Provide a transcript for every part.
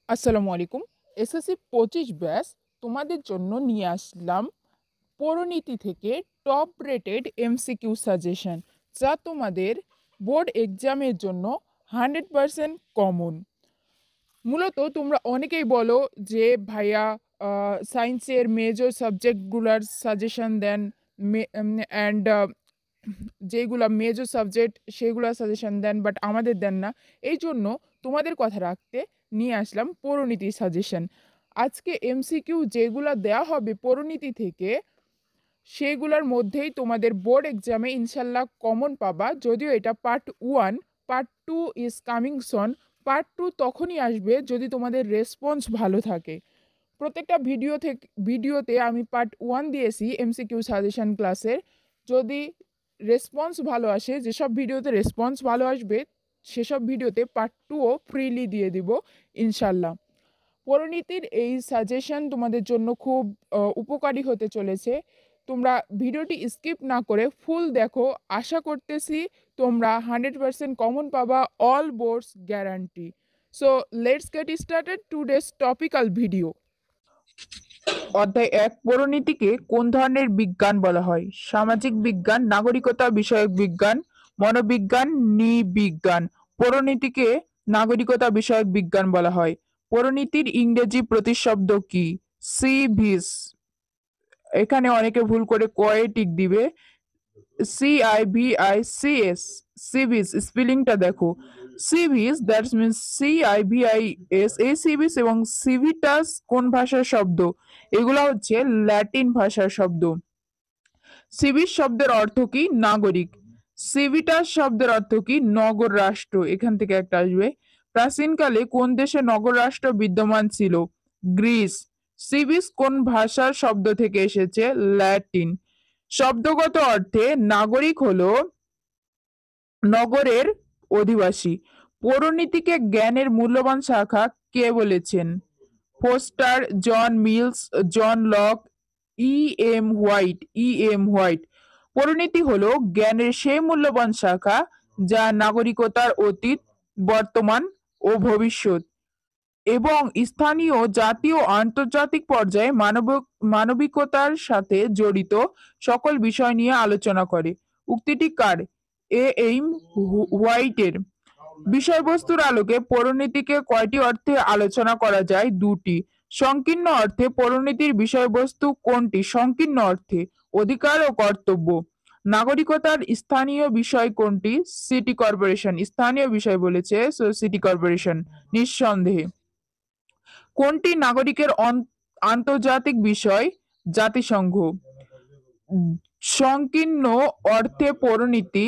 আসসালামু আলাইকুম। SSC 25 batch তোমাদের জন্য নিয়ে আসলাম পরিণীতি থেকে টপ রেটেড এমসিকিউ সাজেশন, যা তোমাদের বোর্ড এক্সামের জন্য 100% কমন। মূলত তোমরা অনেকেই বলো যে ভাইয়া সায়েন্সের মেজর সাবজেক্টগুলার সাজেশন দেন, অ্যান্ড যেগুলা মেজর সাবজেক্ট সেগুলা সাজেশন দেন, বাট আমাদের দেন না। এই জন্য তোমাদের কথা রাখতে নিয়ে আসলাম পরিণীতি সাজেশন। আজকে এমসিকিউ যেগুলা দেয়া হবে পরিণীতি থেকে, সেগুলোর মধ্যেই তোমাদের বোর্ড এক্সামে ইনশাল্লাহ কমন পাবা। যদিও এটা part 1, part 2 is coming Son. Part 2 তখনই আসবে যদি তোমাদের রেসপন্স ভালো থাকে। প্রত্যেকটা ভিডিওতে আমি পার্ট 1 দিয়েছি এমসিকিউ সাজেশন ক্লাসের। যদি রেসপন্স ভালো আসে, যেসব ভিডিওতে রেসপন্স ভালো আসবে সেসব ভিডিওতে পার্ট 2ও ফ্রিলি দিয়ে দিব ইনশাল্লাহ। পরিণীতির এই সাজেশন তোমাদের জন্য খুব উপকারী হতে চলেছে। তোমরা ভিডিওটি স্কিপ না করে ফুল দেখো। আশা করতেছি তোমরা 100% কমন পাবা, all boards guarantee. So let's get started today's topical video. অধ্যায় 1, পরিণীতিকে কোন ধরনের বিজ্ঞান বলা হয়? সামাজিক বিজ্ঞান, নাগরিকতা বিষয়ক বিজ্ঞান, মনোবিজ্ঞান, নৃবিজ্ঞান। পরিণীতিকে নাগরিকতা বিষয়ক বিজ্ঞান বলা হয়। পরিণীতির ইংরেজি প্রতিশব্দ কি? সিভিস। এখানে অনেকে ভুল করে কয়ে টিক দিবে। CIVICS, সিভিস স্পেলিংটা দেখো। সিভিস দ্যাটস মিনস CIVIS। এই সিভিস এবং সিভিটাস কোন ভাষার শব্দ? এগুলা হচ্ছে ল্যাটিন ভাষার শব্দ। সিভিস শব্দের অর্থ কি? নাগরিক। সিভিটাস শব্দের অর্থ কি? নগর রাষ্ট্র। এখান থেকে একটা আসবে। প্রাচীনকালে কোন দেশে নগর রাষ্ট্র বিদ্যমান ছিল? গ্রিস। সিভিস কোন ভাষার শব্দ থেকে এসেছে? ল্যাটিন। শব্দগত অর্থে নাগরিক হলো নগরের অধিবাসী। পৌরনীতিকে জ্ঞানের মূল্যবান শাখা কে বলেছেন? Foster, John Mills, John Locke, E M White. পরিণীতি হলো জ্ঞানের সেই মূল্যবান শাখা যা নাগরিকতার অতীত, বর্তমান ও ভবিষ্যৎ এবং স্থানীয়, জাতীয় ও আন্তর্জাতিক পর্যায়ে মানবিকতার সাথে জড়িত সকল বিষয় নিয়ে আলোচনা করে। উক্তিটি কার? হোয়াইটের। বিষয়বস্তুর আলোকে পরিণীতিকে কয়টি অর্থে আলোচনা করা যায়? দুটি। সংকীর্ণ অর্থে পরিণীতির বিষয়বস্তু কোনটি? সংকীর্ণ অর্থে অধিকার ও কর্তব্য। নাগরিকতার স্থানীয় বিষয় কোনটি? City corporation. স্থানীয় বিষয় বলেছে, সো সিটি কর্পোরেশন নিঃসন্দেহে। কোনটি নাগরিকের আন্তর্জাতিক বিষয়? জাতিসংঘ। সংকীর্ণ অর্থে পরিণীতি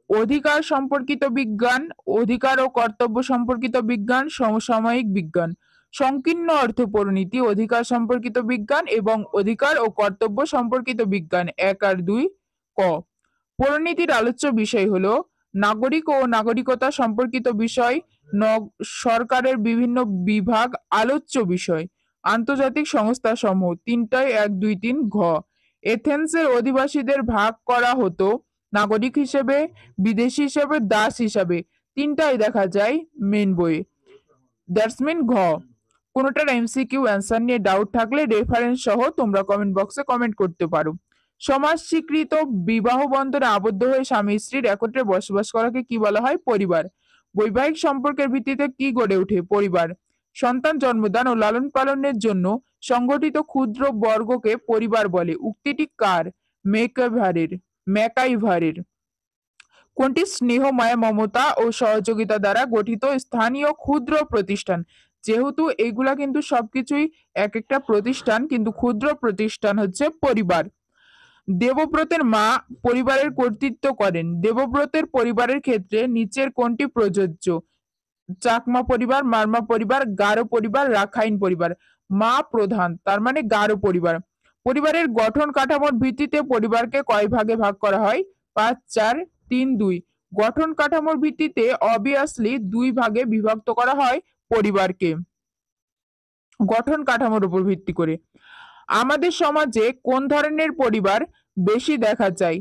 অধিকার সম্পর্কিত বিজ্ঞান, অধিকার ও কর্তব্য সম্পর্কিত বিজ্ঞান, সমসাময়িক বিজ্ঞান। সংকীর্ণ অর্থে পরিণীতি অধিকার সম্পর্কিত বিজ্ঞান এবং অধিকার ও কর্তব্য সম্পর্কিত বিজ্ঞান। 1 আর 2 ক। পরিণীতির আলোচ্য বিষয় হলো নাগরিক ও নাগরিকতা সম্পর্কিত বিষয়, সরকারের বিভিন্ন বিভাগ। আলোচ্য বিষয় আন্তর্জাতিক সংস্থা সমূহ। 3টায় 1, 2, 3 ঘ। এথেন্সের অধিবাসীদের ভাগ করা হতো নাগরিক হিসেবে, বিদেশি হিসেবে, দাস হিসেবে। 3টাই দেখা যায় মেন বইয়ে। দ্যাটস মিন ঘ। কোনোটার এমসিকিউ অ্যান্সার নিয়ে ডাউট থাকলে রেফারেন্স সহ তোমরা কমেন্ট বক্সে কমেন্ট করতে পারো। সমাজ স্বীকৃত বিবাহ বন্ধনে আবদ্ধ হয়ে স্বামী স্ত্রীর একত্রে বসবাস করাকে কি বলা হয়? পরিবার। বৈবাহিক সম্পর্কের ভিত্তিতে কি গড়ে ওঠে? পরিবার। সন্তান জন্মদান ও লালন পালনের জন্য সংগঠিত ক্ষুদ্র বর্গকে পরিবার বলে। উক্তিটি কার? ম্যাকাইভারের। কোনটি স্নেহ, মায়া, মমতা ও সহযোগিতা দ্বারা গঠিত স্থানীয় ক্ষুদ্র প্রতিষ্ঠান? যেহেতু এগুলা কিন্তু সবকিছুই এক একটা প্রতিষ্ঠান, কিন্তু ক্ষুদ্র প্রতিষ্ঠান হচ্ছে পরিবার। দেবব্রতের মা পরিবারের কর্তৃত্ব করেন। দেবব্রতের পরিবারের ক্ষেত্রে নিচের কোনটি প্রযোজ্য? চাকমা পরিবার, মারমা পরিবার, গারো পরিবার, রাখাইন পরিবার। মা প্রধান, তার মানে গারো পরিবার। পরিবারের গঠন কাঠামোর ভিত্তিতে পরিবারকে কয় ভাগে ভাগ করা হয়? 5, 4, 3, 2। গঠন কাঠামোর ভিত্তিতে অবভিয়াসলি 2 ভাগে বিভক্ত করা হয় পরিবারকে, গঠন কাঠামোর উপর ভিত্তি করে। আমাদের সমাজে কোন ধরনের পরিবার বেশি দেখা যায়?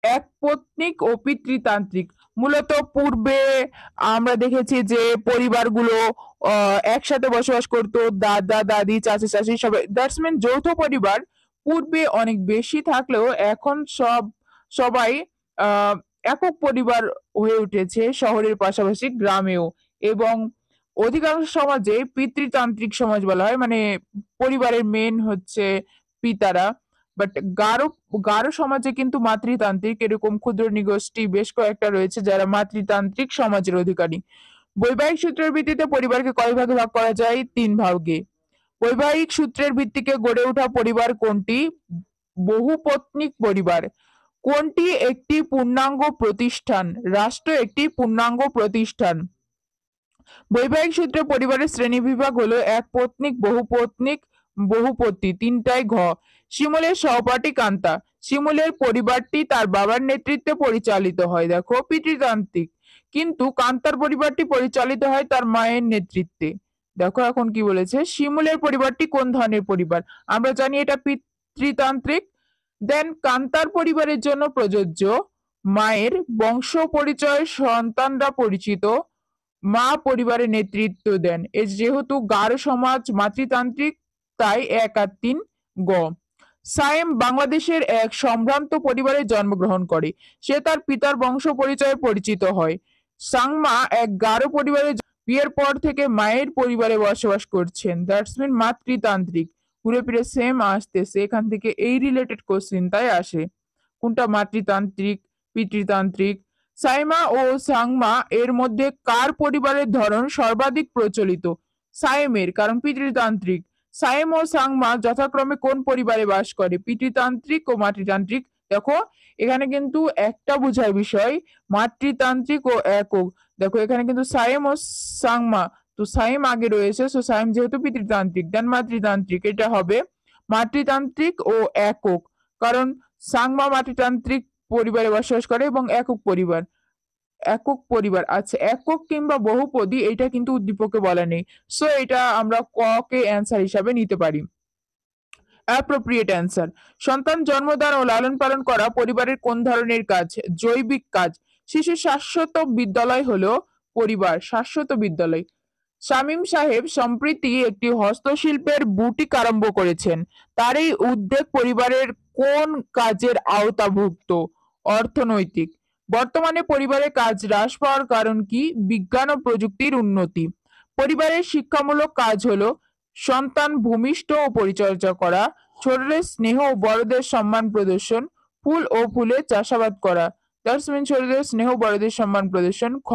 একপত্নিক ও পিতৃতান্ত্রিক। মূলত পূর্বে আমরা দেখেছি যে পরিবারগুলো একসাথে বসবাস করতো, দাদা দাদি চাচা চাচি সবাই, দ্যাটস মিন যৌথ পরিবার পূর্বে অনেক বেশি থাকলেও এখন সবাই আহ একক পরিবার হয়ে উঠেছে শহরের পাশাপাশি গ্রামেও। এবং অধিকাংশ সমাজে পিতৃতান্ত্রিক সমাজ বলা হয়, মানে পরিবারের মেন হচ্ছে পিতারা। বাট গারো গারো সমাজে কিন্তু মাতৃতান্ত্রিক, এরকম ক্ষুদ্র নিগোষ্ঠী বেশ কয়েকটা রয়েছে যারা মাতৃতান্ত্রিক সমাজের অধিকারী। বৈবাহিক সূত্রের ভিত্তিতে পরিবারকে কয় ভাগে ভাগ করা যায়? 3 ভাগে। বৈবাহিক সূত্রের ভিত্তিতে গড়ে ওঠা পরিবার কোনটি? বহুপত্নিক পরিবার। কোনটি একটি পূর্ণাঙ্গ প্রতিষ্ঠান? রাষ্ট্র একটি পূর্ণাঙ্গ প্রতিষ্ঠান। বৈবাহিক সূত্রে পরিবারের শ্রেণীবিভাগ হলো এক পত্নিক, বহুপত্নিক, বহুপতি, তিনটাই ঘ। শিমুলের সহপাঠী কান্তা। শিমুলের পরিবারটি তার বাবার নেতৃত্বে পরিচালিত হয়, দেখো পিতৃতান্ত্রিক, কিন্তু কান্তার পরিবারটি পরিচালিত হয় তার মায়ের নেতৃত্বে। দেখো এখন কি বলেছে, শিমুলের পরিবারটি কোন ধরনের পরিবার? আমরা জানি এটা পিতৃতান্ত্রিক। দেন কান্তার পরিবারের জন্য প্রযোজ্য, মায়ের বংশ পরিচয় সন্তানরা পরিচিত, মা পরিবারের নেতৃত্ব দেন। এ যেহেতু গারো সমাজ মাতৃতান্ত্রিক, তাই 1 আর 3 গ। সায়েম বাংলাদেশের এক সম্ভ্রান্ত পরিবারে জন্মগ্রহণ করে। সে তার পিতার বংশ পরিচয়ে পরিচিত হয়। সাংমা এক গারো পরিবারে বিয়ের পর থেকে মায়ের পরিবারে বসবাস করছেন, দ্যাটস মিন মাতৃতান্ত্রিক। ঘুরে ফিরে সেম আসতেছে, এখান থেকে এই রিলেটেড কোশ্চিন তাই আসে। কোনটা মাতৃতান্ত্রিক, পিতৃতান্ত্রিক? সাইমা ও সাংমা এর মধ্যে কার পরিবারের ধরন সর্বাধিক প্রচলিত? সায়েমের, কারণ পিতৃতান্ত্রিক। সায়েম ও সাংমা যথাক্রমে কোন পরিবারে বাস করে? পিতৃতান্ত্রিক ও মাতৃতান্ত্রিক। দেখো এখানে কিন্তু একটা বোঝার বিষয়, মাতৃতান্ত্রিক ও একক। দেখো এখানে কিন্তু সায়েম ও সাংমা, তো সায়েম আগে রয়েছে, সো সায়েম যেহেতু পিতৃতান্ত্রিক, দেন মাতৃতান্ত্রিক, এটা হবে মাতৃতান্ত্রিক ও একক। কারণ সাংমা মাতৃতান্ত্রিক পরিবারে বসবাস করে এবং একক পরিবার। আচ্ছা, একক কিংবা বহুপদী এটা কিন্তু উদ্দীপকে বলা নেই, সো এটা আমরা ক কে অ্যান্সার হিসাবে নিতে পারি। Appropriate answer. সন্তান জন্মদান ও লালন পালন করা পরিবারের কোন ধরনের কাজ? জৈবিক কাজ। শিশুর শাশ্বত বিদ্যালয় হলো পরিবার, শাশ্বত বিদ্যালয়। শামীম সাহেব সম্প্রতি একটি হস্তশিল্পের বুটিক আরম্ভ করেছেন। তার এই উদ্যোগ পরিবারের কোন কাজের আওতাভুক্ত? অর্থনৈতিক। বর্তমানে পরিবারের কাজ হ্রাস পাওয়ার কারণ কি? বিজ্ঞান ও প্রযুক্তির উন্নতি। পরিবারের শিক্ষামূলক কাজ হলো সন্তান ভূমিষ্ঠ ও পরিচর্যা করা, ছোটদের স্নেহ ও বড়দের সম্মান প্রদর্শন, ফুল ও ফুলের চাষাবাদ করা। দ্যাটস মিন ছোটদের স্নেহ, বড়দের সম্মান প্রদর্শন। খ,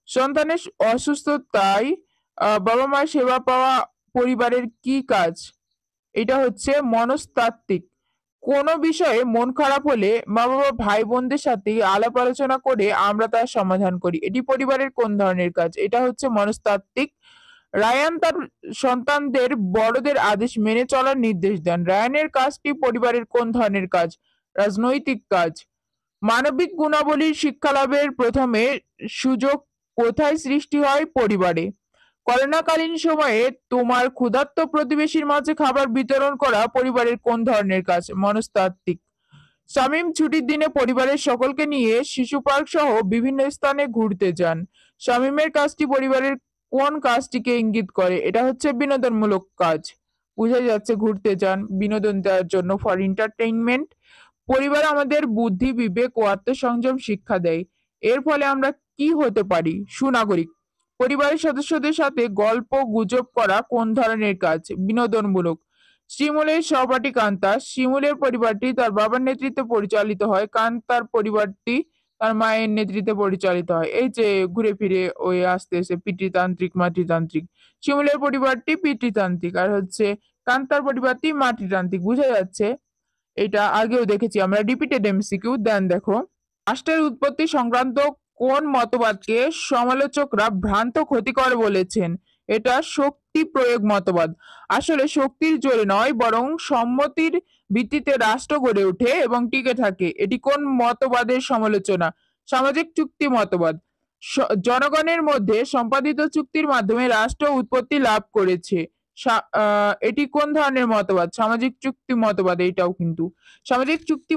সন্তানের অসুস্থতায় বাবা মায়ের সেবা পাওয়া পরিবারের কি কাজ? এটা হচ্ছে মনস্তাত্ত্বিক। কোনো বিষয়ে মন খারাপ হলে মা বাবা ভাই বোনদের সাথে আলাপ আলোচনা করে আমরা তার সমাধান করি, এটি পরিবারের কোন ধরনের কাজ? এটা হচ্ছে মনস্তাত্ত্বিক। রায়ান তার সন্তানদের বড়দের আদেশ মেনে চলার নির্দেশ দেন। রায়ানের কাজটি পরিবারের কোন ধরনের কাজ? রাজনৈতিক কাজ। মানবিক গুণাবলীর শিক্ষা লাভের প্রথমে সুযোগ কোথায় সৃষ্টি হয়? পরিবারে। করোনাকালীন সময়ে তোমার ক্ষুধার্ত প্রতিবেশীর মাঝে খাবার বিতরণ করা পরিবারের কোন ধরনের কাজ? মনস্তাত্ত্বিক। শামীম ছুটির দিনে পরিবারের সকলকে নিয়ে শিশু পার্ক সহ বিভিন্ন স্থানে ঘুরতে যান। শামীমের কাজটি পরিবারের কোন কাজটিকে ইঙ্গিত করে? এটা হচ্ছে বিনোদনমূলক কাজ। বুঝা যাচ্ছে ঘুরতে যান বিনোদন দেওয়ার জন্য, ফর এন্টারটেইনমেন্ট। পরিবার আমাদের বুদ্ধি, বিবেক ও আত্মসংযম শিক্ষা দেয়। এর ফলে আমরা কি হতে পারি? সুনাগরিক। পরিবারের সদস্যদের সাথে গল্প গুজব করা কোন ধরনের কাজ? বিনোদনমূলক। শিমুলের সহপাঠী কান্তা। শিমুলের পরিবারটি তার বাবার নেতৃত্বে পরিচালিত হয়, কান্তার পরিবারটি তার মায়ের নেতৃত্বে পরিচালিত হয়। এই যে ঘুরে ফিরে ওই আসতেছে পিতৃতান্ত্রিক মাতৃতান্ত্রিক। শিমুলের পরিবারটি পিতৃতান্ত্রিক, আর হচ্ছে কান্তার পরিবারটি মাতৃতান্ত্রিক। বুঝা যাচ্ছে? এটা আগেও দেখেছি আমরা, রিপিটেড এমসিকিউ। দেন দেখো, রাষ্ট্রের উৎপত্তি সংক্রান্ত কোন মতবাদকে সমালোচকরা ভ্রান্ত ক্ষতিকর বলেছেন? এটা শক্তি প্রয়োগ মতবাদ। আসলে শক্তির জোরে নয়, বরং সম্মতির ভিত্তিতে রাষ্ট্র গড়ে ওঠে এবং টিকে থাকে। এটি কোন মতবাদের সমালোচনা? সামাজিক চুক্তি মতবাদ। জনগণের মধ্যে সম্পাদিত চুক্তির মাধ্যমে রাষ্ট্র উৎপত্তি লাভ করেছে। এটি কোন ধরনের মতবাদ? সামাজিক চুক্তি মতবাদ। এইটাও কিন্তু সামাজিক চুক্তি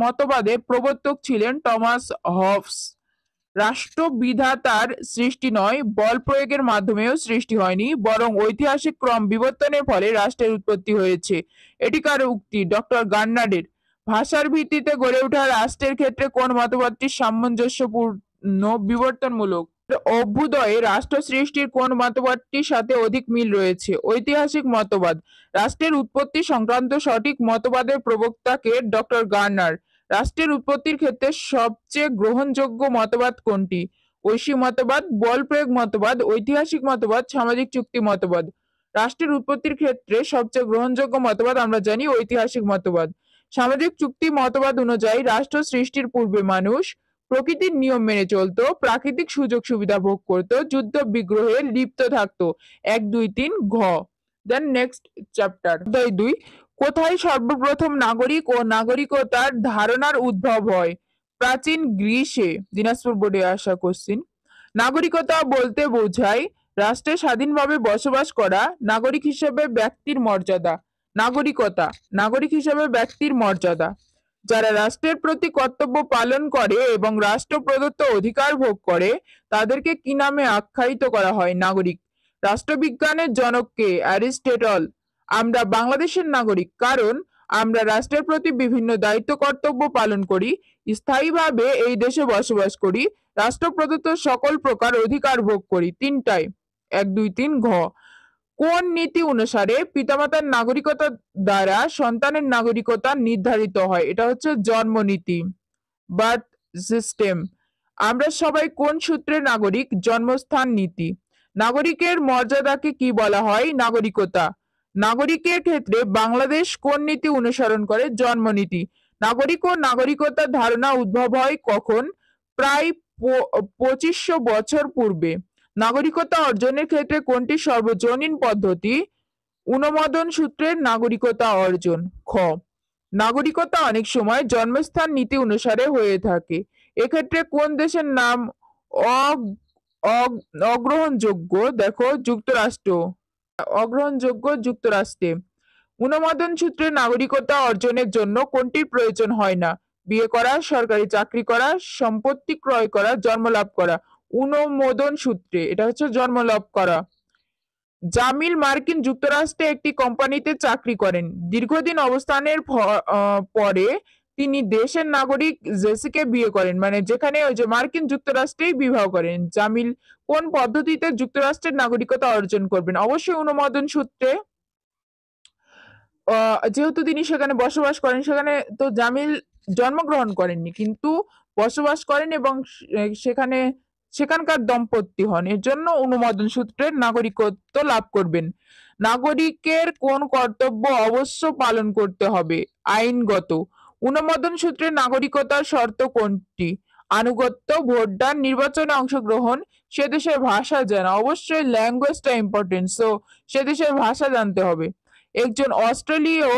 মতবাদে প্রবর্তক ছিলেন টমাস হবস। রাষ্ট্রবিধাতার সৃষ্টি নয়, বল প্রয়োগের মাধ্যমেও সৃষ্টি হয়নি, বরং ঐতিহাসিক ক্রম বিবর্তনের ফলে রাষ্ট্রের উৎপত্তি হয়েছে। এটি কার উক্তি? ডক্টর গার্নার্ডের। ভাষার ভিত্তিতে গড়ে ওঠা রাষ্ট্রের ক্ষেত্রে কোন মতবাদটি সামঞ্জস্যপূর্ণ বিবর্তনমূলক? অভ্যুদয়ে রাষ্ট্র সৃষ্টির কোন মতবাদটির সাথে অধিক মিল রয়েছে? ঐতিহাসিক মতবাদ। রাষ্ট্রের উৎপত্তি সংক্রান্ত সঠিক মতবাদের প্রবক্তাকে? Doctor Garner. রাষ্ট্রের উৎপত্তির ক্ষেত্রে সবচেয়ে গ্রহণযোগ্য মতবাদ কোনটি? ঐশী মতবাদ, বল প্রয়োগ মতবাদ, ঐতিহাসিক মতবাদ, সামাজিক চুক্তি মতবাদ। রাষ্ট্রের উৎপত্তির ক্ষেত্রে সবচেয়ে গ্রহণযোগ্য মতবাদ আমরা জানি ঐতিহাসিক মতবাদ। সামাজিক চুক্তি মতবাদ অনুযায়ী রাষ্ট্র সৃষ্টির পূর্বে মানুষ প্রকৃতির নিয়ম মেনে চলতো, প্রাকৃতিক সুযোগ সুবিধা ভোগ করত, যুদ্ধ বিগ্রহে লিপ্ত থাকতো। 1, 2, 3 ঘ। Then next chapter. অধ্যায় 2। কোথায় সর্বপ্রথম নাগরিক ও নাগরিকতার ধারণার উদ্ভব হয়? প্রাচীন গ্রিসে। দিনাজপুর বোর্ডে আসা কোশ্চিন। নাগরিকতা বলতে বোঝায় রাষ্ট্রে স্বাধীনভাবে বসবাস করা, নাগরিক হিসেবে ব্যক্তির মর্যাদা। নাগরিকতা, নাগরিক হিসেবে ব্যক্তির মর্যাদা। যারা রাষ্ট্রের প্রতি কর্তব্য পালন করে এবং রাষ্ট্র প্রদত্ত অধিকার ভোগ করে তাদেরকে কি নামে আখ্যায়িত করা হয়? নাগরিক। রাষ্ট্রবিজ্ঞানের জনককে? অ্যারিস্টটল। আমরা বাংলাদেশের নাগরিক কারণ আমরা রাষ্ট্রের প্রতি বিভিন্ন দায়িত্ব কর্তব্য পালন করি, স্থায়ীভাবে এই দেশে বসবাস করি, রাষ্ট্র প্রদত্ত সকল প্রকার অধিকার ভোগ করি। তিনটায় 1, 2, 3 ঘ। কোন নীতি অনুসারে পিতামাতার নাগরিকতা দ্বারা সন্তানের নাগরিকতা নির্ধারিত হয়? এটা হচ্ছে জন্মনীতি, বার্থ সিস্টেম। আমরা সবাই কোন সূত্রের নাগরিক? জন্মস্থান নীতি। নাগরিকের মর্যাদাকে কি বলা হয়? নাগরিকতা। নাগরিকের ক্ষেত্রে বাংলাদেশ কোন নীতি অনুসরণ করে? জন্মনীতি। নাগরিক ও নাগরিকতার ধারণা উদ্ভব হয় কখন? প্রায় 2500 বছর পূর্বে। নাগরিকতা অর্জনের ক্ষেত্রে কোনটি সর্বজনীন পদ্ধতি? অনুমোদন সূত্রের নাগরিকতা অর্জন। খ। নাগরিকতা অনেক সময় জন্মস্থান নীতি অনুসারে হয়ে থাকে। এক্ষেত্রে কোন দেশের নাম অগ্রহণযোগ্য? দেখো যুক্তরাষ্ট্র। অগ্রহণযোগ্য যুক্তরাষ্ট্রে। অনুমোদন সূত্রে নাগরিকতা অর্জনের জন্য কোনটির প্রয়োজন হয় না? বিয়ে করা, সরকারি চাকরি করা, সম্পত্তি ক্রয় করা, জন্মলাভ করা। অনুমোদন সূত্রে, এটা হচ্ছে জন্মলাভ করা। জামিল মার্কিন যুক্তরাষ্ট্রে একটি কোম্পানিতে চাকরি করেন। দীর্ঘদিন অবস্থানের পরে তিনি দেশের নাগরিক জেসিকে বিয়ে করেন, মানে যেখানে ওই যে মার্কিন যুক্তরাষ্ট্রেই বিবাহ করেন। জামিল কোন পদ্ধতিতে যুক্তরাষ্ট্রের নাগরিকতা অর্জন করবেন? অবশ্যই অনুমোদন সূত্রে। যেহেতু তিনি সেখানে বসবাস করেন, সেখানে তো জামিল জন্মগ্রহণ করেননি কিন্তু বসবাস করেন এবং সেখানে সেখানকার দম্পতি হন, এর জন্য অনুমোদন সূত্রে নাগরিকত্ব লাভ করবেন। নাগরিকের কোন কর্তব্য অবশ্য পালন করতে হবে? আইনগত। অনুমোদন সূত্রে নাগরিকতার শর্ত কোনটি? আনুগত্য, ভোটদান, নির্বাচনে অংশগ্রহণ, সে দেশের ভাষা জানা। অবশ্যই ল্যাঙ্গুয়েজটা ইম্পর্টেন্ট, সো সে দেশের ভাষা জানতে হবে। একজন অস্ট্রেলীয়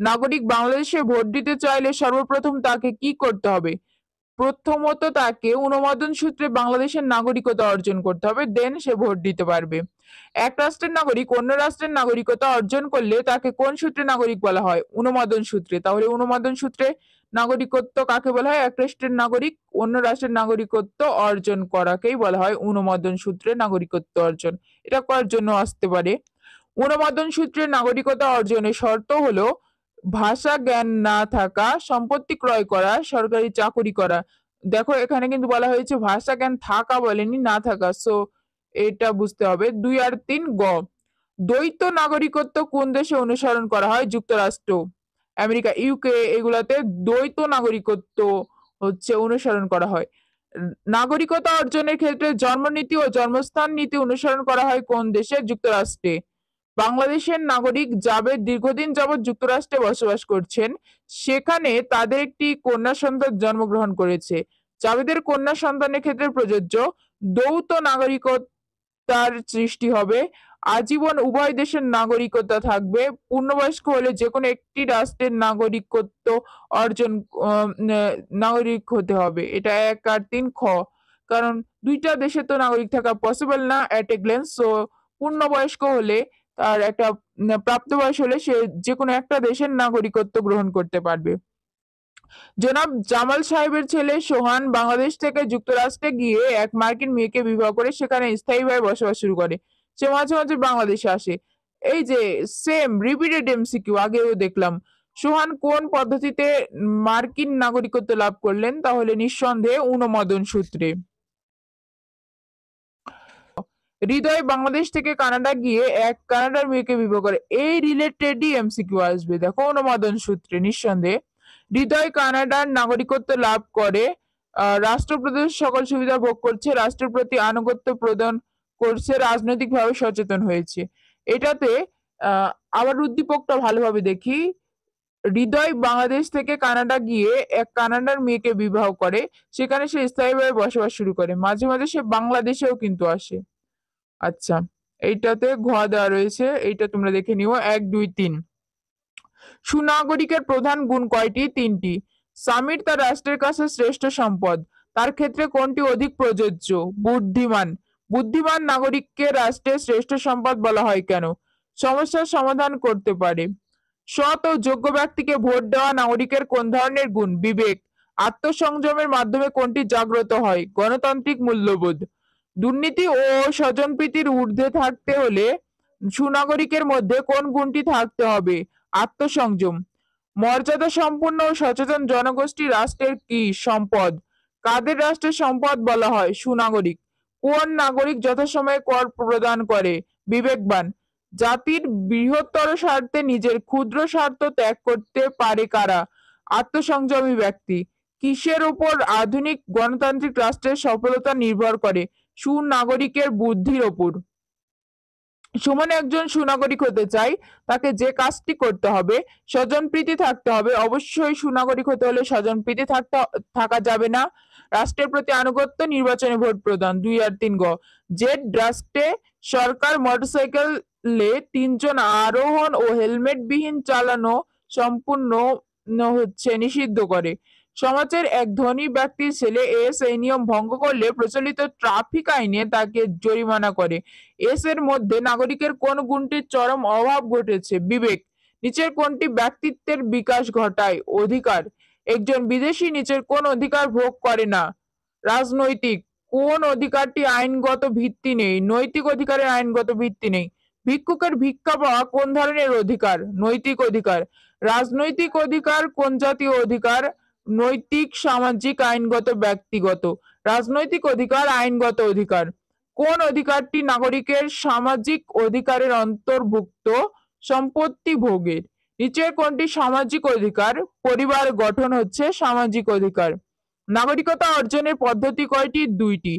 নাগরিক বাংলাদেশে ভোট দিতে চাইলে সর্বপ্রথম তাকে কি করতে হবে? প্রথমত তাকে অনুমোদন সূত্রে বাংলাদেশের নাগরিকতা অর্জন করতে হবে, দেন সে ভোট দিতে পারবে। এক রাষ্ট্রের নাগরিক অন্য রাষ্ট্রের নাগরিকতা অর্জন করলে তাকে কোন সূত্রে নাগরিক বলা হয়? অনুমোদন সূত্রে। তাহলে অনুমোদন সূত্রে নাগরিকত্ব কাকে বলা হয়? এক রাষ্ট্রের নাগরিক অন্য রাষ্ট্রের নাগরিকত্ব অর্জন করাকেই বলা হয় অনুমোদন সূত্রে নাগরিকত্ব অর্জন। এটা করার জন্য আসতে পারে। অনুমোদন সূত্রে নাগরিকতা অর্জনের শর্ত হলো ভাষা জ্ঞান না থাকা, সম্পত্তি ক্রয় করা, সরকারি চাকুরি করা। দেখো এখানে কিন্তু বলা হয়েছে ভাষা জ্ঞান থাকা, বলেনি না থাকা, সো এটা বুঝতে হবে। 2 আর 3 গ। দ্বৈত নাগরিকত্ব কোন দেশে অনুসরণ করা হয়? যুক্তরাষ্ট্র, আমেরিকা, ইউকে, এগুলাতে দ্বৈত নাগরিকত্ব হচ্ছে অনুসরণ করা হয়। নাগরিকতা অর্জনের ক্ষেত্রে জন্মনীতি ও জন্মস্থান নীতি অনুসরণ করা হয় কোন দেশে? যুক্তরাষ্ট্রে। বাংলাদেশের নাগরিক যাবের দীর্ঘদিন যাবৎ যুক্তরাষ্ট্রে বসবাস করছেন, সেখানে তাদের একটি কন্যা সন্তান জন্মগ্রহণ করেছে। জাবেদের কন্যা সন্তানের ক্ষেত্রে প্রযোজ্য দ্বৈত নাগরিকতার সৃষ্টি হবে। আজীবন উভয় দেশের নাগরিকতা থাকবে। পূর্ণবয়স্ক হলে যে কোনো একটি রাষ্ট্রের নাগরিকত্ব অর্জন নাগরিক হতে হবে। এটা 1 আর 3 খ। কারণ দুইটা দেশে তো নাগরিক থাকা পসিবল না এট এ গ্ল্যান্স, সো পূর্ণবয়স্ক হলে তার একটা প্রাপ্তবয়স হলে সে যে কোনো একটা দেশের নাগরিকত্ব গ্রহণ করতে পারবে। জনাব জামাল সাহেবের ছেলে সোহান বাংলাদেশ থেকে যুক্তরাষ্ট্রে গিয়ে এক মার্কিন মেয়েকে বিবাহ করে সেখানে স্থায়ীভাবে বসবাস শুরু করে। সে মাঝে মাঝে বাংলাদেশে আসে। এই যে সেম রিপিটেড এমসিকিউ আগেও দেখলাম। সোহান কোন পদ্ধতিতে মার্কিন নাগরিকত্ব লাভ করলেন? তাহলে নিঃসন্দেহে অনুমোদন সূত্রে। হৃদয় বাংলাদেশ থেকে কানাডা গিয়ে এক কানাডার মেয়েকে বিবাহ করে। এই রিলেটেডই এমসিকিউ আসবে। দেখো অনুমোদন সূত্রে নিঃসন্দেহে। হৃদয় কানাডার নাগরিকত্ব লাভ করে, রাষ্ট্রপ্রদেশ সকল সুবিধা ভোগ করছে, রাষ্ট্রের প্রতি আনুগত্য প্রদান করছে, রাজনৈতিকভাবে সচেতন হয়েছে। এটাতে আবার উদ্দীপকটা ভালোভাবে দেখি। হৃদয় বাংলাদেশ থেকে কানাডা গিয়ে এক কানাডার মেয়েকে বিবাহ করে, সেখানে সে স্থায়ীভাবে বসবাস শুরু করে, মাঝে মাঝে সে বাংলাদেশেও কিন্তু আসে। আচ্ছা, এইটাতে ঘ দেওয়া রয়েছে, এইটা তোমরা দেখে নিও। 1, 2, 3। সুনাগরিকের প্রধান গুণ কয়টি? 3টি। সামির তার রাষ্ট্রের কাছে শ্রেষ্ঠ সম্পদ। তার ক্ষেত্রে কোনটি অধিক প্রযোজ্য? বুদ্ধিমান। বুদ্ধিমান নাগরিককে রাষ্ট্রের শ্রেষ্ঠ সম্পদ বলা হয় কেন? সমস্যার সমাধান করতে পারে। সৎ ও যোগ্য ব্যক্তিকে ভোট দেওয়া নাগরিকের কোন ধরনের গুণ? বিবেক। আত্মসংযমের মাধ্যমে কোনটি জাগ্রত হয়? গণতান্ত্রিক মূল্যবোধ। দুর্নীতি ও স্বজনপ্রীতির ঊর্ধ্বে থাকতে হলে সুনাগরিকের মধ্যে কোন গুণটি থাকতে হবে? আত্মসংযম। মর্যাদা সম্পন্ন ও সচেতন জনগোষ্ঠী রাষ্ট্রের কি সম্পদ? কাদের রাষ্ট্রের সম্পদ বলা হয়? সুনাগরিক। কোন নাগরিক যথাসময়ে কর প্রদান করে? বিবেকবান। জাতির বৃহত্তর স্বার্থে নিজের ক্ষুদ্র স্বার্থ ত্যাগ করতে পারে কারা? আত্মসংযমী ব্যক্তি। কিসের উপর আধুনিক গণতান্ত্রিক রাষ্ট্রের সফলতা নির্ভর করে? সুনাগরিকের বুদ্ধির ওপর। সুমন একজন সুনাগরিক হতে চাই, তাকে যে কাজটি করতে হবে, স্বজনপ্রীতি থাকতে হবে। অবশ্যই সুনাগরিক হতে হলে স্বজনপ্রীতি থাকা যাবে না। রাষ্ট্রের প্রতি আনুগত্য, নির্বাচনে ভোট প্রদান। 2 আর 3 গ। জেড রাষ্ট্রে সরকার মোটরসাইকেলে 3 জন আরোহণ ও হেলমেট বিহীন চালানো সম্পূর্ণ নিষিদ্ধ করে। সমাজের এক ধনী ব্যক্তির ছেলে এস এই নিয়ম ভঙ্গ করলে প্রচলিত ট্রাফিক আইনে তাকে জরিমানা করে। এস এর মধ্যে নাগরিকের কোন গুণটির চরম অভাব ঘটেছে? বিবেক। নিচের কোনটি ব্যক্তিত্বের বিকাশ ঘটায়? অধিকার। একজন বিদেশী নিচের কোন অধিকার ভোগ করে না? রাজনৈতিক। কোন অধিকারটি আইনগত ভিত্তি নেই? নৈতিক অধিকারের আইনগত ভিত্তি নেই। ভিক্ষুকের ভিক্ষা পাওয়া কোন ধরনের অধিকার? নৈতিক অধিকার। রাজনৈতিক অধিকার কোন জাতীয় অধিকার? নৈতিক, সামাজিক, আইনগত, ব্যক্তিগত। রাজনৈতিক অধিকার আইনগত অধিকার। কোন অধিকারটি নাগরিকের সামাজিক অধিকারের অন্তর্ভুক্ত? সম্পত্তি ভোগের। নিচের কোনটি সামাজিক অধিকার? পরিবার গঠন হচ্ছে সামাজিক অধিকার। নাগরিকতা অর্জনের পদ্ধতি কয়টি? 2টি।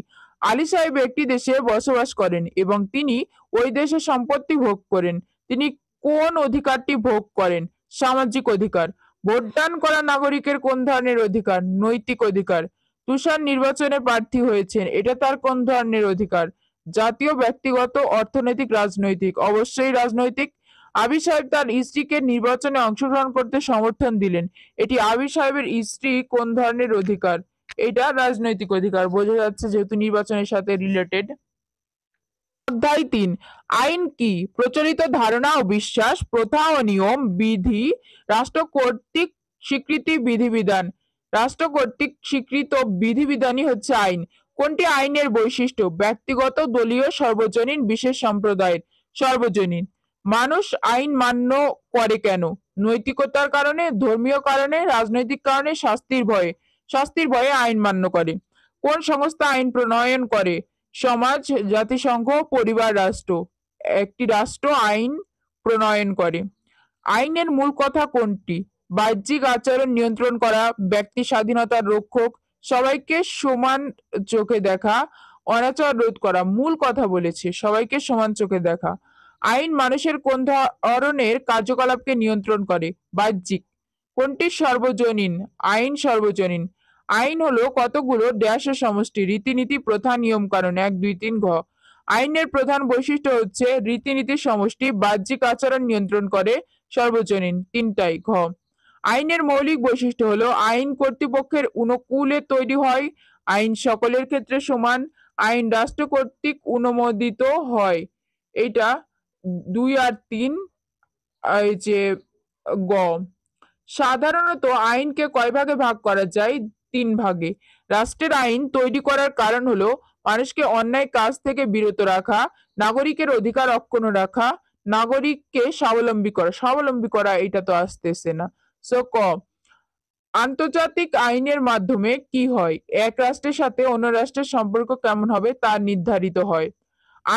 আলী সাহেব একটি দেশে বসবাস করেন এবং তিনি ওই দেশে সম্পত্তি ভোগ করেন। তিনি কোন অধিকারটি ভোগ করেন? সামাজিক অধিকার। ভোটদান করা নাগরিকের কোন ধরনের অধিকার? নৈতিক অধিকার। তুষার নির্বাচনে প্রার্থী হয়েছেন, এটা তার কোন ধরনের অধিকার? জাতীয়, ব্যক্তিগত, অর্থনৈতিক, রাজনৈতিক। অবশ্যই রাজনৈতিক। আবি সাহেব তার স্ত্রীকে নির্বাচনে অংশগ্রহণ করতে সমর্থন দিলেন, এটি আবি সাহেবের স্ত্রী কোন ধরনের অধিকার? এটা রাজনৈতিক অধিকার। বোঝা যাচ্ছে যেহেতু নির্বাচনের সাথে রিলেটেড। অধ্যায় 3। আইন কি? প্রচলিত ধারণা ও বিশ্বাস, প্রথা ও নিয়ম, বিধি, রাষ্ট্র কর্তৃক স্বীকৃতি, বিধিবিধান। রাষ্ট্র কর্তৃক স্বীকৃত বিধিবিধানই হচ্ছে আইন। কোনটি আইনের বৈশিষ্ট্য? ব্যক্তিগত, দলীয়, সর্বজনীন, বিশেষ সম্প্রদায়ের। সর্বজনীন। মানুষ আইন মান্য করে কেন? নৈতিকতার কারণে, ধর্মীয় কারণে, রাজনৈতিক কারণে, শাস্তির ভয়ে। শাস্তির ভয়ে আইন মান্য করে। কোন সংস্থা আইন প্রণয়ন করে? সমাজ, জাতিসংঘ, পরিবার, রাষ্ট্র। একটি রাষ্ট্র আইন প্রণয়ন করে। আইনের মূল কথা কোনটি? বাহ্যিক আচরণ নিয়ন্ত্রণ করা, ব্যক্তি স্বাধীনতার রক্ষক, সবাইকে সমান চোখে দেখা, অনাচার রোধ করা। মূল কথা বলেছে সবাইকে সমান চোখে দেখা। আইন মানুষের কোন ধরনের কার্যকলাপকে নিয়ন্ত্রণ করে? বাহ্যিক। কোনটি সর্বজনীন? আইন সর্বজনীন। আইন হলো কতগুলো ড্যাশের সমষ্টি, রীতিনীতি, প্রথা, নিয়ম কানুন। 1, 2, 3 ঘ। আইনের প্রধান বৈশিষ্ট্য হচ্ছে রীতিনীতির সমষ্টি, বাহ্যিক আচরণ নিয়ন্ত্রণ করে, সর্বজনীন। 3টাই ঘ। আইনের মৌলিক বৈশিষ্ট্য হলো আইন কর্তৃপক্ষের অনুকূলে তৈরি হয়, আইন সকলের ক্ষেত্রে সমান, আইন রাষ্ট্র কর্তৃক অনুমোদিত হয়। এইটা 2 আর 3 এই যে গ। সাধারণত আইনকে কয় ভাগে ভাগ করা যায়? 3 ভাগে। রাষ্ট্রের আইন তৈরি করার কারণ হলো মানুষকে অন্যায় কাজ থেকে বিরত রাখা, নাগরিকের অধিকার অক্ষুণ্ণ রাখা, নাগরিককে স্বাবলম্বী করা এটা তো আসতেছে না। সো ক, আন্তর্জাতিক আইনের মাধ্যমে কি হয়? এক রাষ্ট্রের সাথে অন্য রাষ্ট্রের সম্পর্ক কেমন হবে তা নির্ধারিত হয়।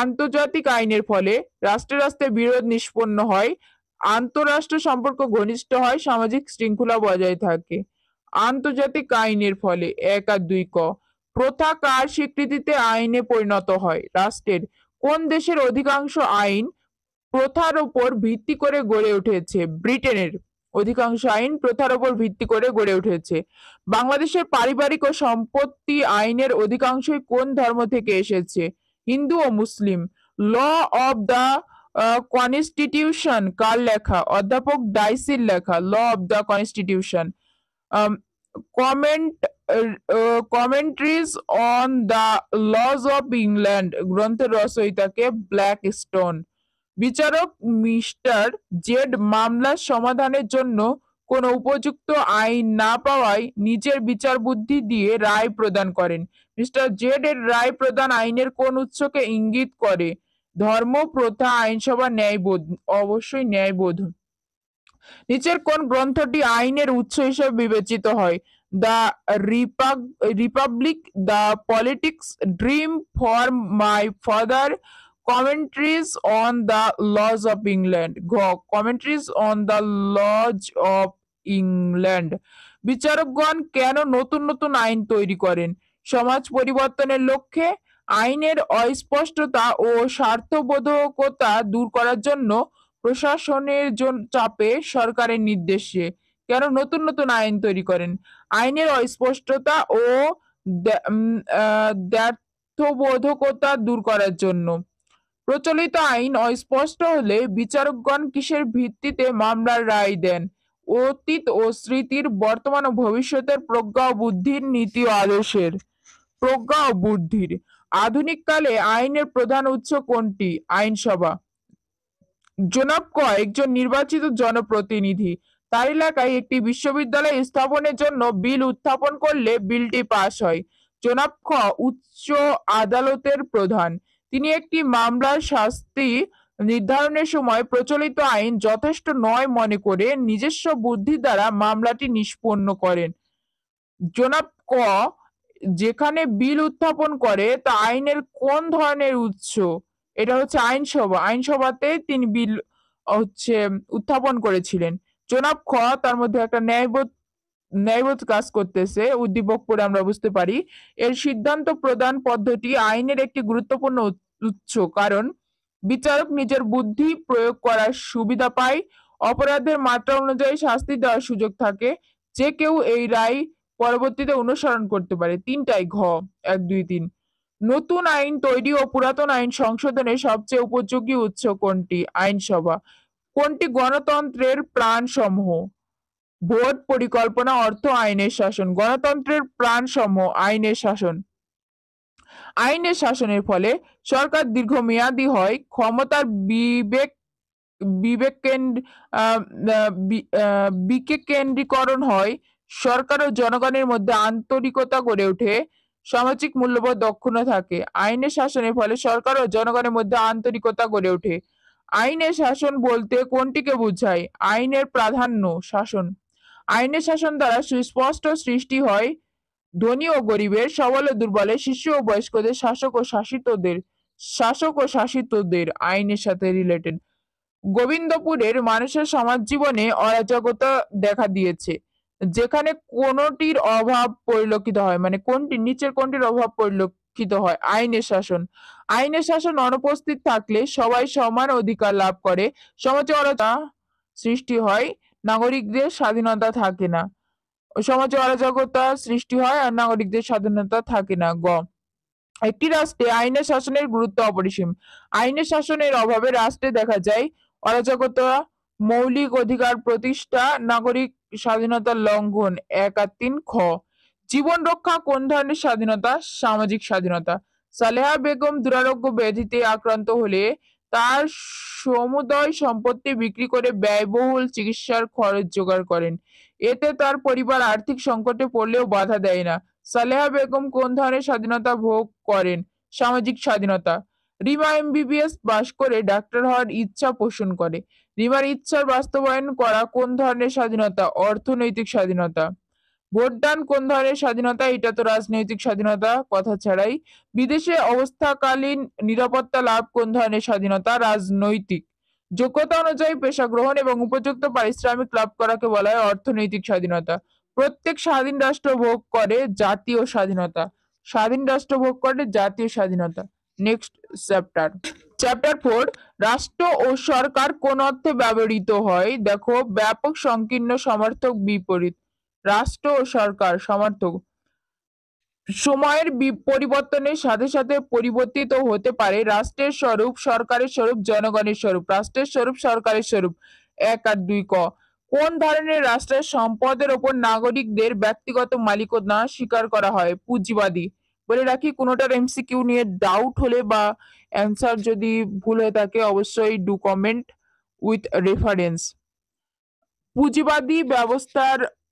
আন্তর্জাতিক আইনের ফলে রাষ্ট্রে রাষ্ট্রে বিরোধ নিষ্পন্ন হয়, আন্তঃরাষ্ট্র সম্পর্ক ঘনিষ্ঠ হয়, সামাজিক শৃঙ্খলা বজায় থাকে। আন্তর্জাতিক আইনের ফলে 1 আর 2 ক, প্রথা কার স্বীকৃতিতে আইনে পরিণত হয়? রাষ্ট্রের। কোন দেশের অধিকাংশ আইন প্রথার উপর ভিত্তি করে গড়ে উঠেছে? ব্রিটেনের অধিকাংশ আইন প্রথার উপর ভিত্তি করে গড়ে উঠেছে। বাংলাদেশের পারিবারিক ও সম্পত্তি আইনের অধিকাংশই কোন ধর্ম থেকে এসেছে? হিন্দু ও Muslim. Law of the constitution কার লেখা? অধ্যাপক ডাইসির লেখা। Law of the constitution. Comment commentaries on the laws of England গ্রন্থের রচয়িতাকে? ব্ল্যাকস্টোন। বিচারক মিস্টার জেড মামলার সমাধানের জন্য কোনো উপযুক্ত আইন না পাওয়ায় নিজের বিচার বুদ্ধি দিয়ে রায় প্রদান করেন। মিস্টার জেড এর রায় প্রদান আইনের কোন উৎসকে ইঙ্গিত করে? ধর্ম, প্রথা, আইনসভা, ন্যায়বোধ। অবশ্যই ন্যায়বোধ। নিচের কোন গ্রন্থটি আইনের উৎস হিসেবে বিবেচিত হয়? The Republic, the Politics, dream for my father, commentaries on the laws of England. ঘ, commentaries on the laws of England. বিচারকগণ কেন নতুন নতুন আইন তৈরি করেন? সমাজ পরিবর্তনের লক্ষ্যে, আইনের অস্পষ্টতা ও স্বার্থবোধকতা দূর করার জন্য, প্রশাসনের চাপে, সরকারের নির্দেশে। কেন নতুন নতুন আইন তৈরি করেন? আইনের অস্পষ্টতা ও দ্ব্যর্থবোধকতা দূর করার জন্য। প্রচলিত আইন অস্পষ্ট হলে বিচারকগণ কিসের ভিত্তিতে মামলার রায় দেন? অতীত ও স্মৃতির, বর্তমান ও ভবিষ্যতের, প্রজ্ঞা ও বুদ্ধির, নীতি ও আদর্শের। প্রজ্ঞা ও বুদ্ধির। আধুনিক কালে আইনের প্রধান উৎস কোনটি? আইনসভা। জনাব ক একজন নির্বাচিত জনপ্রতিনিধি তার এলাকায় একটি বিশ্ববিদ্যালয় স্থাপনের জন্য বিল উত্থাপন করলে বিলটি পাস হয়। জনাব খ উচ্চ আদালতের প্রধান। তিনি একটি মামলার শাস্তি নির্ধারণের সময় প্রচলিত আইন যথেষ্ট নয় মনে করে নিজস্ব বুদ্ধি দ্বারা মামলাটি নিষ্পন্ন করেন। জনাব ক যেখানে বিল উত্থাপন করে তা আইনের কোন ধরনের উৎস? এটা হচ্ছে আইনসভা। আইনসভাতে তিনি বিল উত্থাপন করেছিলেন। জনাব খ তার মধ্যে একটা ন্যায়বোধ কাজ করতেছে, উদ্দীপক পড়ে আমরা বুঝতে পারি। এর সিদ্ধান্ত প্রদান পদ্ধতি আইনের একটি গুরুত্বপূর্ণ উৎস, কারণ বিচারক নিজের বুদ্ধি প্রয়োগ করার সুবিধা পায়, অপরাধের মাত্রা অনুযায়ী শাস্তি দেওয়ার সুযোগ থাকে, যে কেউ এই রায় পরবর্তীতে অনুসরণ করতে পারে। তিনটাই ঘ, 1, 2, 3। নতুন আইন তৈরি ও পুরাতন আইন সংশোধনের সবচেয়ে উপযোগী উৎস কোনটি? আইনসভা। কোনটি গণতন্ত্রের প্রাণসমূহ? ভোট, পরিকল্পনা, অর্থ, আইনের শাসন। গণতন্ত্রের প্রাণসমূহ আইনের শাসন। আইনের শাসনের ফলে সরকার দীর্ঘমেয়াদী হয়, ক্ষমতার বিকেন্দ্রীকরণ হয়, সরকার ও জনগণের মধ্যে আন্তরিকতা গড়ে ওঠে, সামাজিক মূল্যবোধ অক্ষুণ্ণ থাকে। আইনের শাসনের ফলে সরকার ও জনগণের মধ্যে আন্তরিকতা গড়ে ওঠে। আইনের শাসন বলতে কোনটিকে বোঝায়? আইনের প্রাধান্য শাসন। আইনের শাসন দ্বারা সুস্পষ্ট সৃষ্টি হয় ধনী ও গরিবের, সবল ও দুর্বলের, শিশু ও বয়স্কদের, শাসক ও শাসিতদের আইনের সাথে রিলেটেড। গোবিন্দপুরের মানুষের সমাজ জীবনে অরাজকতা দেখা দিয়েছে, যেখানে কোনটির অভাব পরিলক্ষিত হয়, মানে নিচের কোনটির অভাব পরিলক্ষিত হয়? আইনের শাসন। আইনের শাসন অনুপস্থিত থাকলে সবাই সমান অধিকার লাভ করে, সমাজে অরাজকতা সৃষ্টি হয়, নাগরিকদের স্বাধীনতা থাকে না। সমাজে অরাজকতা সৃষ্টি হয় আর নাগরিকদের স্বাধীনতা থাকে না। গ, একটি রাষ্ট্রে আইনের শাসনের গুরুত্ব অপরিসীম। আইনের শাসনের অভাবে রাষ্ট্রে দেখা যায় অরাজকতা, মৌলিক অধিকার প্রতিষ্ঠা, নাগরিক স্বাধীনতার লঙ্ঘন। 1 আর 3 খ, জীবন রক্ষা কোন ধরনের স্বাধীনতা? সামাজিক স্বাধীনতা। সালেহা বেগম দুরারোগ্য ব্যাধিতে আক্রান্ত হলে তার সমুদয় সম্পত্তি বিক্রি করে ব্যয়বহুল চিকিৎসার খরচ জোগাড় করেন। এতে তার পরিবার আর্থিক সংকটে পড়লেও বাধা দেয় না। সালেহা বেগম কোন ধরনের স্বাধীনতা ভোগ করেন? সামাজিক স্বাধীনতা। রিমা এমবিবিএস পাশ করে ডাক্তার হওয়ার ইচ্ছা পোষণ করে। রিমার ইচ্ছার বাস্তবায়ন করা কোন ধরনের স্বাধীনতা? অর্থনৈতিক স্বাধীনতা। ভোটদান কোন ধরনের স্বাধীনতা? এটা তো রাজনৈতিক স্বাধীনতা কথা ছাড়াই। বিদেশে অবস্থাকালীন নিরাপত্তা লাভ কোন ধরনের স্বাধীনতা? রাজনৈতিক। যোগ্যতা অনুযায়ী পেশা গ্রহণ এবং উপযুক্ত পারিশ্রমিক লাভ করাকে বলা হয় অর্থনৈতিক স্বাধীনতা। প্রত্যেক স্বাধীন রাষ্ট্র ভোগ করে জাতীয় স্বাধীনতা। স্বাধীন রাষ্ট্র ভোগ করে জাতীয় স্বাধীনতা। Next chapter. চ্যাপ্টার 4, রাষ্ট্র ও সরকার কোন অর্থে ব্যবহৃত হয়? দেখো, ব্যাপক সংকীর্ণ সমর্থক বিপরীত। রাষ্ট্র ও সরকার সমর্থক সময়ের পরিবর্তনের সাথে সাথে পরিবর্তিত হতে পারে। রাষ্ট্রের স্বরূপ, সরকারের স্বরূপ, জনগণের স্বরূপ। রাষ্ট্রের স্বরূপ, সরকারের স্বরূপ। 1 আর 2 ক। কোন ধরনের রাষ্ট্রের সম্পদের ওপর নাগরিকদের ব্যক্তিগত মালিকানা স্বীকার করা হয়? পুঁজিবাদী। বলে রাখি, কোনোটার এমসিকিউ নিয়ে ডাউট হলে বা অ্যান্সার যদি ভুল হয়ে থাকে অবশ্যই ডু কমেন্ট উইথ রেফারেন্স। পুঁজিবাদী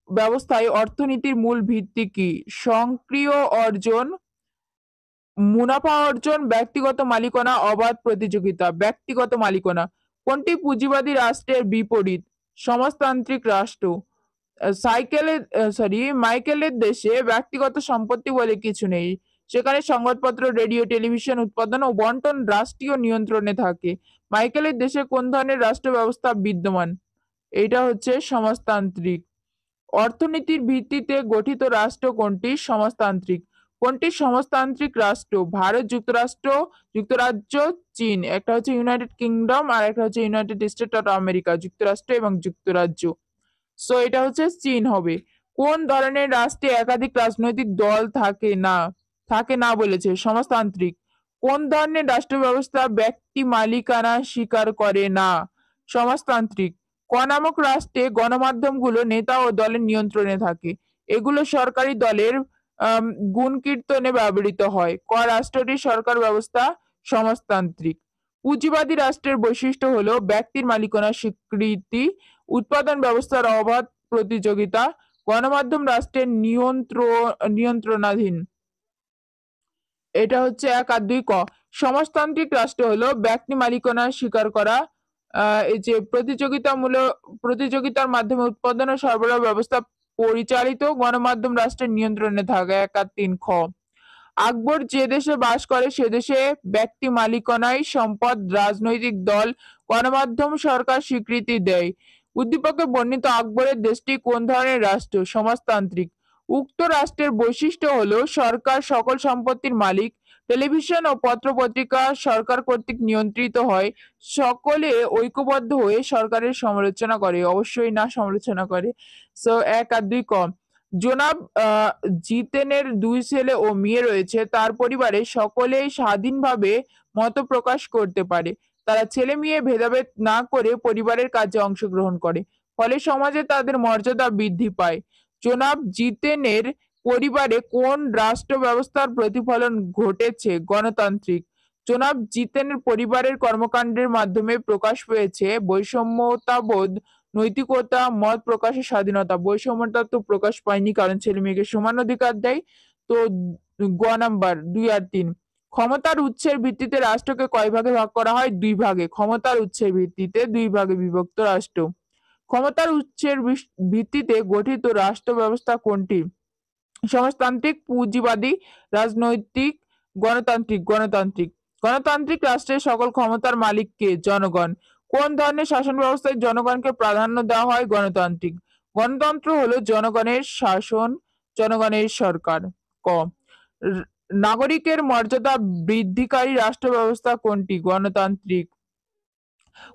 ব্যবস্থায় অর্থনীতির মূল ভিত্তি কি? সক্রিয় অর্জন, মুনাফা অর্জন, ব্যক্তিগত মালিকানা, অবাধ প্রতিযোগিতা। ব্যক্তিগত মালিকানা। কোনটি পুঁজিবাদী রাষ্ট্রের বিপরীত? সমাজতান্ত্রিক রাষ্ট্র। মাইকেলের দেশে ব্যক্তিগত সম্পত্তি বলে কিছু নেই। সেখানে সংবাদপত্র, রেডিও, টেলিভিশন উৎপাদন ও বন্টন রাষ্ট্রীয় নিয়ন্ত্রণে থাকে। মাইকেলের দেশে কোন ধরনের রাষ্ট্র ব্যবস্থা বিদ্যমান? এটা হচ্ছে সমাজতান্ত্রিক। অর্থনীতির ভিত্তিতে গঠিত রাষ্ট্র কোনটি? সমাজতান্ত্রিক। কোনটি সমাজতান্ত্রিক রাষ্ট্র? ভারত, যুক্তরাজ্য, চীন। একটা হচ্ছে ইউনাইটেড কিংডম আর একটা হচ্ছে ইউনাইটেড স্টেট অফ আমেরিকা। যুক্তরাষ্ট্র এবং যুক্তরাজ্য। সো এটা হচ্ছে চীন হবে। কোন ধরনের রাষ্ট্রে একাধিক রাজনৈতিক দল থাকে না? থাকে না বলেছে। সমাজতান্ত্রিক। কোন ধরনের রাষ্ট্র ব্যবস্থা ব্যক্তি মালিকানা স্বীকার করে না? সমাজতান্ত্রিক। ক নামক রাষ্ট্রে গণমাধ্যমগুলো নেতা ও দলের নিয়ন্ত্রণে থাকে। এগুলো সরকারি দলের গুণকীর্তনে ব্যবহৃত হয়। ক রাষ্ট্রটির সরকার ব্যবস্থা? সমাজতান্ত্রিক। পুঁজিবাদী রাষ্ট্রের বৈশিষ্ট্য হলো ব্যক্তির মালিকানার স্বীকৃতি, উৎপাদন ব্যবস্থার অবাধ প্রতিযোগিতা, গণমাধ্যম রাষ্ট্রের নিয়ন্ত্রণাধীন। এটা হচ্ছে 1 আর 2 ক। সমাজতান্ত্রিক রাষ্ট্র হলো ব্যক্তি মালিকানা স্বীকার করা, এই যে প্রতিযোগিতার মাধ্যমে উৎপাদন ও সরবরাহ ব্যবস্থা পরিচালিত, গণমাধ্যম রাষ্ট্রের নিয়ন্ত্রণে থাকে। 1 আর 3 খ। আকবর যে দেশে বাস করে সে দেশে ব্যক্তি মালিকানায় সম্পদ, রাজনৈতিক দল, গণমাধ্যম, সরকার স্বীকৃতি দেয়। উদ্দীপকে বর্ণিত আকবরের দেশটি কোন ধরনের রাষ্ট্র? সমাজতান্ত্রিক। উক্ত রাষ্ট্রের বৈশিষ্ট্য হলো সরকার সকল সম্পত্তির মালিক, টেলিভিশন ও পত্র-পত্রিকা সরকার কর্তৃক নিয়ন্ত্রিত হয়, সকলে ঐক্যবদ্ধ হয়ে সরকারের সমালোচনা করে। অবশ্যই না সমালোচনা করে। সো 1 আর 2 ক। জনাব জিতেনের 2 ছেলে ও মেয়ে রয়েছে। তার পরিবারে সকলেই স্বাধীনভাবে মত প্রকাশ করতে পারে। তারা ছেলে মেয়ে ভেদাভেদ না করে পরিবারের কাজে অংশগ্রহণ করে। ফলে সমাজে তাদের মর্যাদা বৃদ্ধি পায়। জনাব জিতেনের পরিবারে কোন রাষ্ট্র ব্যবস্থার প্রতিফলন ঘটেছে? গণতান্ত্রিক। জনাব জিতেনের পরিবারের কর্মকাণ্ডের মাধ্যমে প্রকাশ পেয়েছে বৈষম্যতাবোধ, নৈতিকতা, মত প্রকাশের স্বাধীনতা। বৈষম্যতা তো প্রকাশ পায়নি, কারণ ছেলে মেয়েকে সমান অধিকার দেয়। তো গ নাম্বার 2 আর 3। ক্ষমতার উৎসের ভিত্তিতে রাষ্ট্রকে কয় ভাগে ভাগ করা হয়? 2 ভাগে। ক্ষমতার উৎসের ভিত্তিতে 2 ভাগে বিভক্ত রাষ্ট্র। ক্ষমতার উৎসের ভিত্তিতে গঠিত রাষ্ট্র ব্যবস্থা কোনটি? সমাজতান্ত্রিক, পুঁজিবাদী, রাজনৈতিক, গণতান্ত্রিক। গণতান্ত্রিক। গণতান্ত্রিক রাষ্ট্রের সকল ক্ষমতার মালিক কে? জনগণ। কোন ধরনের শাসন ব্যবস্থায় জনগণকে প্রাধান্য দেওয়া হয়? গণতান্ত্রিক। গণতন্ত্র হলো জনগণের শাসন, জনগণের সরকার। ক নাগরিকের মর্যাদা বৃদ্ধিকারী রাষ্ট্র ব্যবস্থা কোনটি? গণতান্ত্রিক।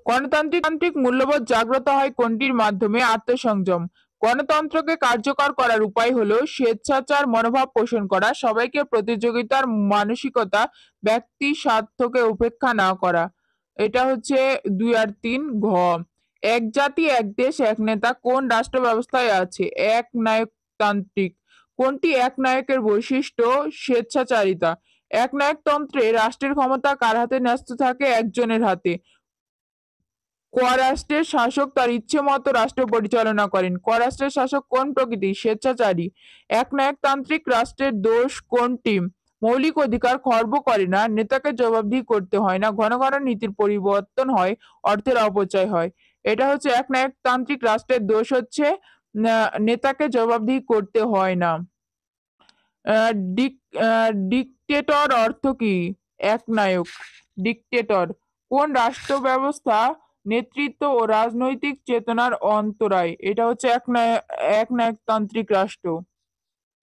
গণতান্ত্রিক মূল্যবোধ জাগ্রত হয় কোনটির মাধ্যমে? আত্মসংযম। গণতন্ত্রকে কার্যকর করার উপায় হলো স্বেচ্ছাচার মনোভাব পোষণ করা, সবাইকে প্রতিযোগিতার মানসিকতা, ব্যক্তি স্বার্থকে উপেক্ষা না করা। এটা হচ্ছে 2 আর 3 ঘ। এক জাতি এক দেশ এক নেতা কোন রাষ্ট্র ব্যবস্থায় আছে? এক নায়কতান্ত্রিক। কোনটি এক নায়কের বৈশিষ্ট্য? স্বেচ্ছাচারিতা। একনায়কতন্ত্রে রাষ্ট্রের ক্ষমতা কার হাতে ন্যস্ত থাকে? একজনের হাতে। ক-রাষ্ট্রের শাসক তার ইচ্ছে মতো রাষ্ট্র পরিচালনা করেন। ক-রাষ্ট্রের শাসক কোন প্রকৃতির? স্বেচ্ছাচারী। একনায়কতান্ত্রিক রাষ্ট্রের দোষ কোনটি? মৌলিক অধিকার খর্ব করে না, নেতাকে জবাবদিহি করতে হয় না, ঘন ঘন নীতির পরিবর্তন হয়, অর্থের অপচয় হয়। এটা হচ্ছে একনায়কতান্ত্রিক রাষ্ট্রের দোষ হচ্ছে নেতাকে জবাবদিহি করতে হয় না। ডিকটেটর অর্থ কি? একনায়ক। ডিকটেটর কোন রাষ্ট্র ব্যবস্থা নেতৃত্ব ও রাজনৈতিক চেতনার অন্তরায়? এটা হচ্ছে একনায়কতান্ত্রিক রাষ্ট্র।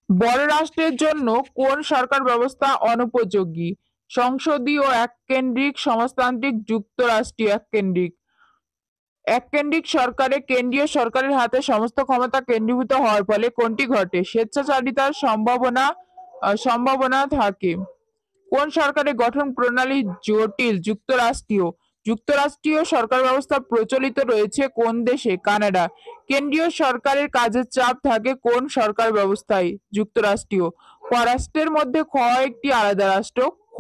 বড় রাষ্ট্রের জন্য কোন সরকার ব্যবস্থা অনুপযোগী? সংসদীয় এককেন্দ্রিক, সমাজতান্ত্রিক, যুক্তরাষ্ট্রীয় এককেন্দ্রিক। এককেন্দ্রিক সরকারে কেন্দ্রীয় সরকারের হাতে সমস্ত ক্ষমতা কেন্দ্রীভূত হওয়ার ফলে কোনটি ঘটে? স্বেচ্ছাচারিতার সম্ভাবনা থাকে। কোন সরকারের গঠন প্রণালী জটিল? যুক্তরাষ্ট্রীয়। যুক্তরাষ্ট্রীয় সরকার ব্যবস্থা প্রচলিত রয়েছে কোন দেশে? কানাডা। কেন্দ্রীয় সরকারের কাজের চাপ থাকে কোন সরকার ব্যবস্থায়? যুক্তরাষ্ট্রীয়। ক-রাষ্ট্রের মধ্যে খ একটি আলাদা রাষ্ট্র। খ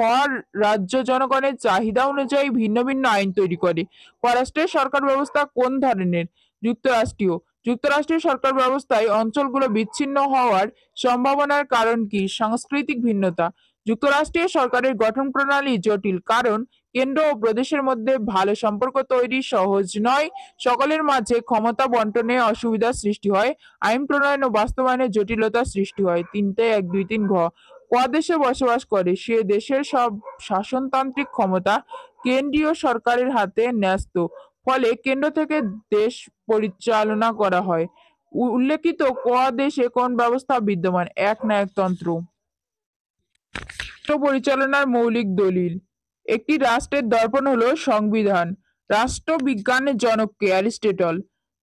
রাজ্য জনগণের চাহিদা অনুযায়ী ভিন্ন ভিন্ন আইন তৈরি করে। ক-রাষ্ট্রের সরকার ব্যবস্থা কোন ধরনের? যুক্তরাষ্ট্রীয়। যুক্তরাষ্ট্রীয় সরকার ব্যবস্থায় অঞ্চলগুলো বিচ্ছিন্ন হওয়ার সম্ভাবনার কারণ কি? সাংস্কৃতিক ভিন্নতা। যুক্তরাষ্ট্রীয় সরকারের গঠন প্রণালী জটিল, কারণ কেন্দ্র ও প্রদেশের মধ্যে ভালো সম্পর্ক তৈরি সহজ নয়, সকলের মাঝে ক্ষমতা বন্টনে অসুবিধার সৃষ্টি হয়, আইন প্রণয়ন ও বাস্তবায়নে জটিলতার সৃষ্টি হয়। 3-1-2-3 ঘ ক দেশে বসবাস করে, সে দেশের সব শাসনতান্ত্রিক ক্ষমতা কেন্দ্রীয় সরকারের হাতে ন্যস্ত, ফলে কেন্দ্র থেকে দেশ পরিচালনা করা হয়। উল্লেখিত ক দেশে কোন ব্যবস্থা বিদ্যমান? একনায়কতন্ত্র। রাষ্ট্র পরিচালনার মৌলিক দলিল। একটি রাষ্ট্রের দর্পণ হলো সংবিধান। রাষ্ট্রবিজ্ঞানের জনক কে? অ্যারিস্টটল।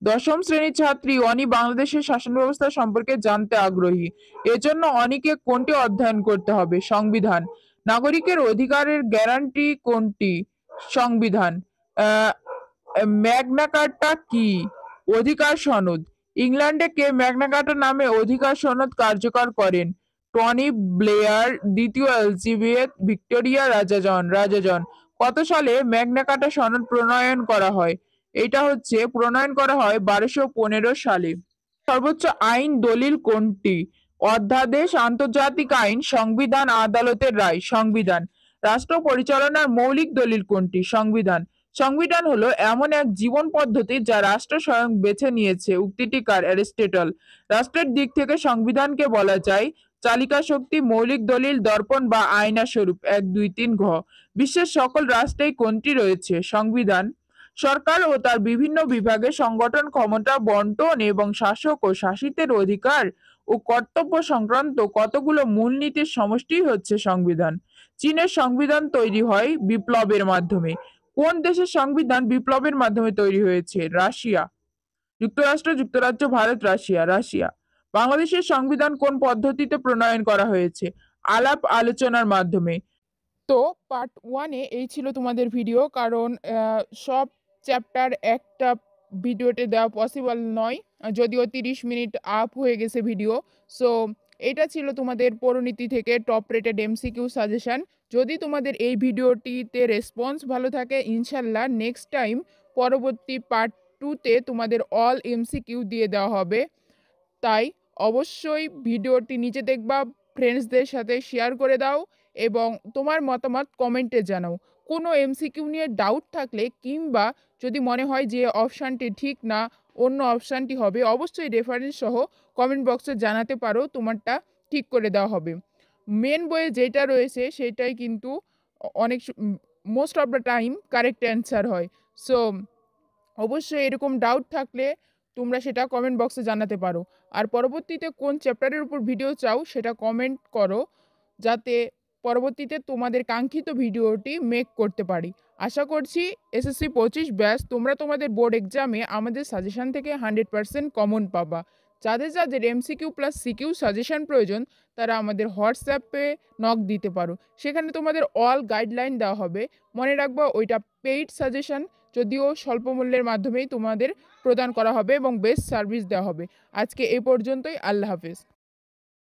দশম শ্রেণীর ছাত্রী অনি বাংলাদেশের শাসন ব্যবস্থা সম্পর্কে জানতে আগ্রহী, এজন্য অনিকে কোনটি অধ্যয়ন করতে হবে? সংবিধান। নাগরিকের অধিকারের গ্যারান্টি কোনটি? সংবিধান। ম্যাগনা কার্টা কি? অধিকার সনদ। ইংল্যান্ডে কে ম্যাগনা কার্টা নামে অধিকার সনদ কার্যকর করেন? টনি ব্লেয়ার, দ্বিতীয় এলিজাবেথ, ভিক্টোরিয়া, রাজা জন। কত সালে ম্যাগনা কার্টা সনদ প্রণয়ন করা হয়? এটা হচ্ছে প্রণয়ন করা হয় 1215 সালে। সর্বোচ্চ আইন দলিল কোনটি? অধ্যাদেশ, আন্তর্জাতিক আইন, সংবিধান, আদালতের রায়। সংবিধান। রাষ্ট্র পরিচালনার মৌলিক দলিল কোনটি? সংবিধান। সংবিধান হলো এমন এক জীবন পদ্ধতি যা রাষ্ট্র স্বয়ং বেছে নিয়েছে। উক্তিটি কার? অ্যারিস্টটল। রাষ্ট্রের দিক থেকে সংবিধানকে বলা যায় চালিকা শক্তি, মৌলিক দলিল, দর্পণ বা আয়না স্বরূপ। 1-2-3 ঘ বিশ্বের সকল রাষ্ট্রেই কোনটি রয়েছে? সংবিধান। সরকার ও তার বিভিন্ন বিভাগে সংগঠন ক্ষমতা বন্টন এবং শাসক ও শাসিতের অধিকার ও কর্তব্য সংক্রান্ত কতগুলো মূলনীতির সমষ্টি হচ্ছে সংবিধান। চীনের সংবিধান তৈরি হয় বিপ্লবের মাধ্যমে। কোন দেশের সংবিধান বিপ্লবের মাধ্যমে তৈরি হয়েছে? রাশিয়া। যুক্তরাষ্ট্র, যুক্তরাজ্য, ভারত, রাশিয়া। রাশিয়া। বাংলাদেশের সংবিধান কোন পদ্ধতিতে প্রণয়ন করা হয়েছে? আলাপ আলোচনার মাধ্যমে। তো পার্ট 1-এ এই ছিল তোমাদের ভিডিও, কারণ সব চ্যাপ্টার একটা ভিডিওতে দেওয়া পসিবল নয়, যদিও 30 মিনিট আপ হয়ে গেছে ভিডিও। সো এটা ছিল তোমাদের পরিণীতি থেকে টপ রেটেড এমসিকিউ সাজেশন। যদি তোমাদের এই ভিডিওটিতে রেসপন্স ভালো থাকে, ইনশাল্লাহ নেক্সট টাইম পরবর্তী পার্ট 2-তে তোমাদের অল এমসিকিউ দিয়ে দেওয়া হবে। তাই অবশ্যই ভিডিওটি নিচে দেখবা, ফ্রেন্ডসদের সাথে শেয়ার করে দাও এবং তোমার মতামত কমেন্টে জানাও। কোনো এমসিকিউ নিয়ে ডাউট থাকলে কিংবা যদি মনে হয় যে অপশানটি ঠিক না, অন্য অপশানটি হবে, অবশ্যই রেফারেন্স সহ কমেন্ট বক্সে জানাতে পারো, তোমারটা ঠিক করে দেওয়া হবে। মেন বইয়ে যেটা রয়েছে সেটাই কিন্তু অনেক most of the time correct answer হয়। সো অবশ্যই এরকম ডাউট থাকলে তোমরা সেটা কমেন্ট বক্সে জানাতে পারো। আর পরবর্তীতে কোন চ্যাপ্টারের উপর ভিডিও চাও সেটা কমেন্ট করো, যাতে পরবর্তীতে তোমাদের কাঙ্ক্ষিত ভিডিওটি মেক করতে পারি। আশা করছি এসএসসি 25 ব্যাচ তোমরা তোমাদের বোর্ড এক্সামে আমাদের সাজেশন থেকে 100% কমন পাবা। যাদের এমসিকিউ প্লাস সিকিউ সাজেশন প্রয়োজন তারা আমাদের হোয়াটসঅ্যাপে নক দিতে পারো, সেখানে তোমাদের অল গাইডলাইন দেওয়া হবে। মনে রাখবা ওইটা পেইড সাজেশন, যদিও স্বল্প মূল্যের মাধ্যমেই তোমাদের প্রদান করা হবে এবং বেস্ট সার্ভিস দেওয়া হবে। আজকে এই পর্যন্তই। আল্লাহ হাফেজ।